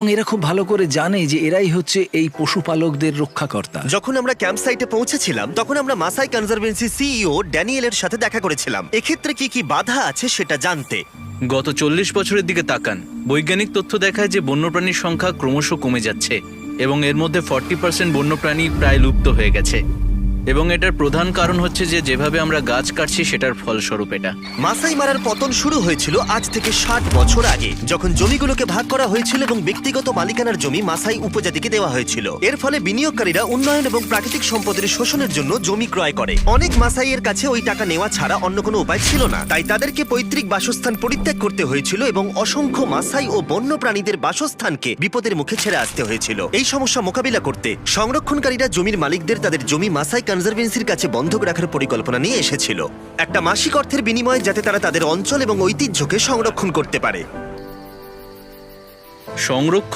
এবং এরা খুব ভালো করে জানে যে এরাই হচ্ছে এই পশুপালকদের রক্ষাকর্তা। যখন আমরা ক্যাম্প সাইটে পৌঁছেছিলাম তখন আমরা মাসাই কনজারভেন্সি সিইও ড্যানিয়েলের সাথে দেখা করেছিলাম এক্ষেত্রে কি কি বাধা আছে সেটা জানতে। গত 40 বছরের দিকে তাকান। বৈজ্ঞানিক তথ্য দেখায় যে বন্যপ্রাণীর সংখ্যা ক্রমশ কমে যাচ্ছে এবং এর মধ্যে 40% বন্যপ্রাণী প্রায় লুপ্ত হয়ে গেছে। এবং এটার প্রধান কারণ হচ্ছে যে যেভাবে আমরা গাছ কাটছি সেটার ফলস্বরূপ এটা। মাসাই মারার পতন শুরু হয়েছিল আজ থেকে 60 বছর আগে, যখন জমিগুলোকে ভাগ করা হয়েছিল এবং ব্যক্তিগত মালিকানার জমি মাসাই উপজাতিকে দেওয়া হয়েছিল। এর ফলে বিনিয়োগকারীরা উন্নয়ন এবং প্রাকৃতিক সম্পদের শোষণের জন্য জমি ক্রয় করে। অনেক মাসাইয়ের কাছে ওই টাকা নেওয়া ছাড়া অন্য কোনো উপায় ছিল না, তাই তাদেরকে পৈতৃক বাসস্থান পরিত্যাগ করতে হয়েছিল এবং অসংখ্য মাসাই ও বন্য প্রাণীদের বাসস্থানকে বিপদের মুখে ছেড়ে আসতে হয়েছিল। এই সমস্যা মোকাবিলা করতে সংরক্ষণকারীরা জমির মালিকদের তাদের জমি মাসাই কনজারভেন্সির কাছে বন্ধক রাখার পরিকল্পনা নিয়ে এসেছিল, একটা মাসিক অর্থের বিনিময়ে, যাতে তারা তাদের অঞ্চল এবং ঐতিহ্যকে সংরক্ষণ করতে পারে। সংরক্ষণ